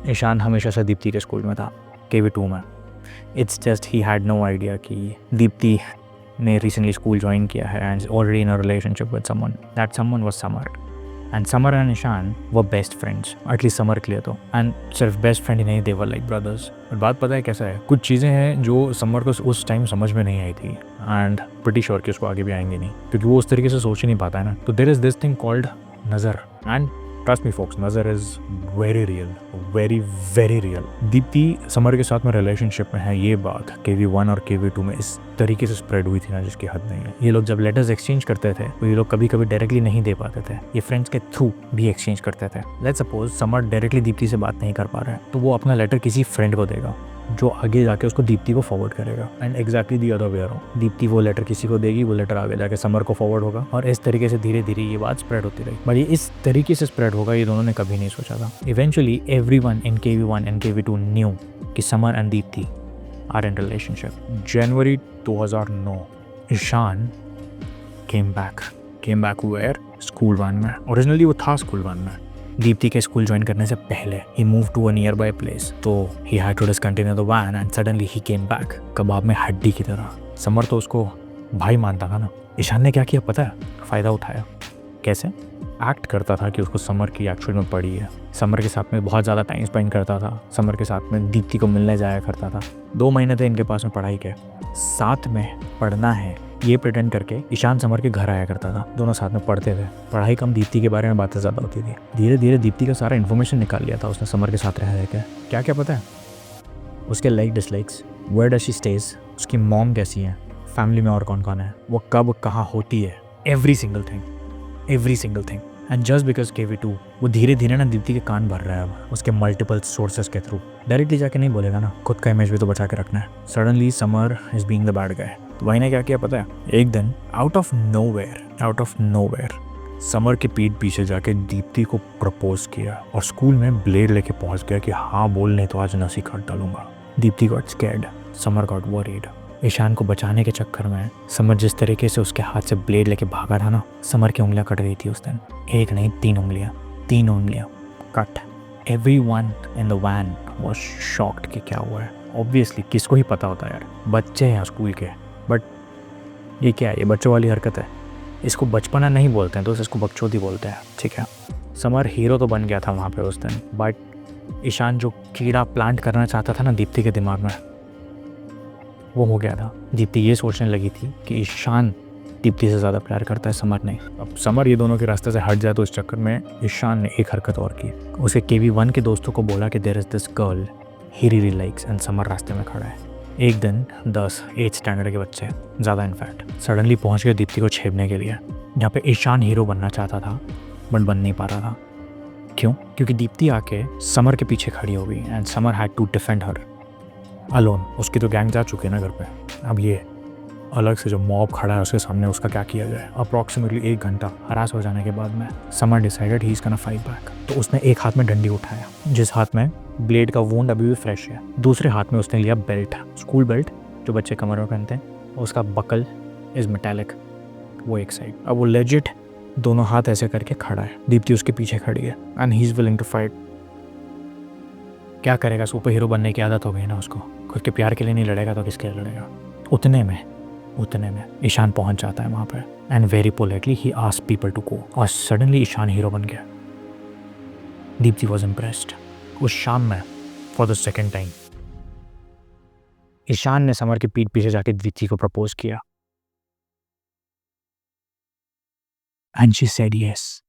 ईशान हमेशा से दीप्ति के स्कूल में था, KV2 में। It's just he had no idea कि दीप्ति ने रिसेंटली स्कूल ज्वाइन किया है and already in a relationship with someone. That someone was Samar and Samar and Ishaan वो बेस्ट फ्रेंड्स, एटलीस्ट समर के लिए तो। एंड सिर्फ बेस्ट फ्रेंड ही नहीं, दे वर लाइक ब्रदर्स। और बात पता है कैसा है, कुछ चीज़ें हैं जो समर को उस टाइम समझ में नहीं आई थी एंड प्रिटी श्योर कि उसको आगे भी आएंगे नहीं, क्योंकि वो उस तरीके से सोच ही नहीं पाता है ना। तो there is this thing called नज़र एंड ट्रस्ट मी फोक्स, नज़र is very real, very very real. Deepti Samar के साथ में रिलेशनशिप में है, ये बात KV1 और KV2 में इस तरीके से स्प्रेड हुई थी ना जिसकी हद नहीं है। ये लोग जब लेटर्स एक्सचेंज करते थे तो ये लोग कभी कभी डायरेक्टली नहीं दे पाते थे, ये फ्रेंड्स के थ्रू भी एक्सचेंज करते थे। Let's suppose summer directly Deepti से बात नहीं कर पा रहा है तो वो अपना लेटर किसी फ्रेंड को देगा जो आगे जाके उसको दीप्ति को फॉरवर्ड करेगा। And exactly the other way around, Deepti वो लेटर किसी को देगी, वो लेटर आगे जाके समर को फॉरवर्ड होगा और इस तरीके से धीरे धीरे ये बात स्प्रेड होती रही। बट ये इस तरीके से स्प्रेड होगा ये दोनों ने कभी नहीं सोचा था। Eventually everyone in KV1 and KV2 knew कि Samar and Dipti are in relationship. January 2009 Ishaan came back where school 1 में। ओरिजिनली वो था स्कूल 1 में, दीप्ति के स्कूल ज्वाइन करने से पहले। He move to a nearby place, तो he had to discontinue the van and suddenly he came back कबाब में हड्डी की तरह। समर तो उसको भाई मानता था ना। ईशान ने क्या किया पता है, फ़ायदा उठाया। कैसे? एक्ट करता था कि उसको समर की एक्चुअल में पड़ी है, समर के साथ में बहुत ज़्यादा टाइम स्पेंड करता था, समर के साथ में दीप्ति को मिलने जाया करता था। 2 महीने थे इनके पास में पढ़ाई के, साथ में पढ़ना है ये प्रिटेंड करके ईशान समर के घर आया करता था, दोनों साथ में पढ़ते थे। पढ़ाई कम, दीप्ति के बारे में बातें ज़्यादा होती थी। धीरे धीरे दीप्ति का सारा इन्फॉर्मेशन निकाल लिया था उसने समर के साथ रह के। क्या क्या पता है उसके like dislikes, where does she stays, उसकी मॉम कैसी है, फैमिली में और कौन कौन है, वो कब कहाँ होती है, every single thing. And just because KV2 वो धीरे धीरे ना दीप्ति के कान भर रहा है अब उसके मल्टीपल सोर्सेस के थ्रू। डायरेक्टली जाके नहीं बोलेगा ना, खुद का इमेज भी तो बचा के रखना है। Suddenly summer is being the bad guy. तो भाई ने क्या किया पता है, एक दिन आउट ऑफ नोवेयर समर के पीठ पीछे जाके दीप्ति को प्रपोज किया और स्कूल में ब्लेड लेके पहुंच गया कि हाँ बोल नहीं तो आज नसी काट डालूंगा। Deepti got scared, Samar got worried. Ishaan को बचाने के चक्कर में समर जिस तरीके से उसके हाथ से ब्लेड लेके भागा था ना, समर की उंगलियां कट गई थी उस दिन। एक नहीं, 3 उंगलियां cut. Everyone in the van was shocked कि क्या हुआ है। ऑब्वियसली किसको ही पता होता है यार, बच्चे हैं स्कूल के। बट ये क्या है, ये बच्चों वाली हरकत है। इसको बचपना नहीं बोलते हैं, तो इसको बकचोदी बोलते हैं, ठीक है। समर हीरो तो बन गया था वहाँ पे उस दिन, बट ईशान जो कीड़ा प्लांट करना चाहता था ना दीप्ति के दिमाग में, वो हो गया था। दीप्ति ये सोचने लगी थी कि ईशान दीप्ति से ज़्यादा प्यार करता है, समर नहीं। अब समर ये दोनों के रास्ते से हट जाए तो इस चक्कर में ईशान ने एक हरकत और की। उसे KV1 के दोस्तों को बोला कि there is this girl he really likes, and Samar रास्ते में खड़ा है। एक दिन 10 8th स्टैंडर्ड के बच्चे, ज़्यादा इनफैक्ट, सडनली पहुँच गए दीप्ति को छेड़ने के लिए। यहाँ पे ईशान हीरो बनना चाहता था बट बन नहीं पा रहा था। क्यों? क्योंकि दीप्ति आके समर के पीछे खड़ी हो गई and Samar had to defend her alone. उसकी तो गैंग जा चुकी है ना घर पे, अब ये अलग से जो मॉब खड़ा है उसके सामने उसका क्या किया जाए। अप्रॉक्सीमेटली 1 घंटा हरास हो जाने के बाद में summer decided he is gonna fight back. तो उसने एक हाथ में डंडी उठाया, जिस हाथ में ब्लेड का वुंड अभी भी फ्रेश है, दूसरे हाथ में उसने लिया बेल्ट, स्कूल बेल्ट जो बच्चे कमर में पहनते हैं, उसका बकल इज मेटालिक, वो एक साइड। अब वो लेजिट दोनों हाथ ऐसे करके खड़ा है, दीप्ति उसके पीछे खड़ी है and he is willing to fight. क्या करेगा, सुपर हीरो बनने की आदत हो गई ना उसको, खुद के प्यार के लिए नहीं लड़ेगा तो किसके लिए लड़ेगा। उतने में ईशान पहुंच जाता है वहां पे and very politely he asked people to go, और सडनली ईशान हीरो बन गया। Deepti was impressed. उस शाम में for the second time Ishaan ने समर की पीठ पीछे जाके दीप्ति को प्रपोज किया एंड शी सेड यस।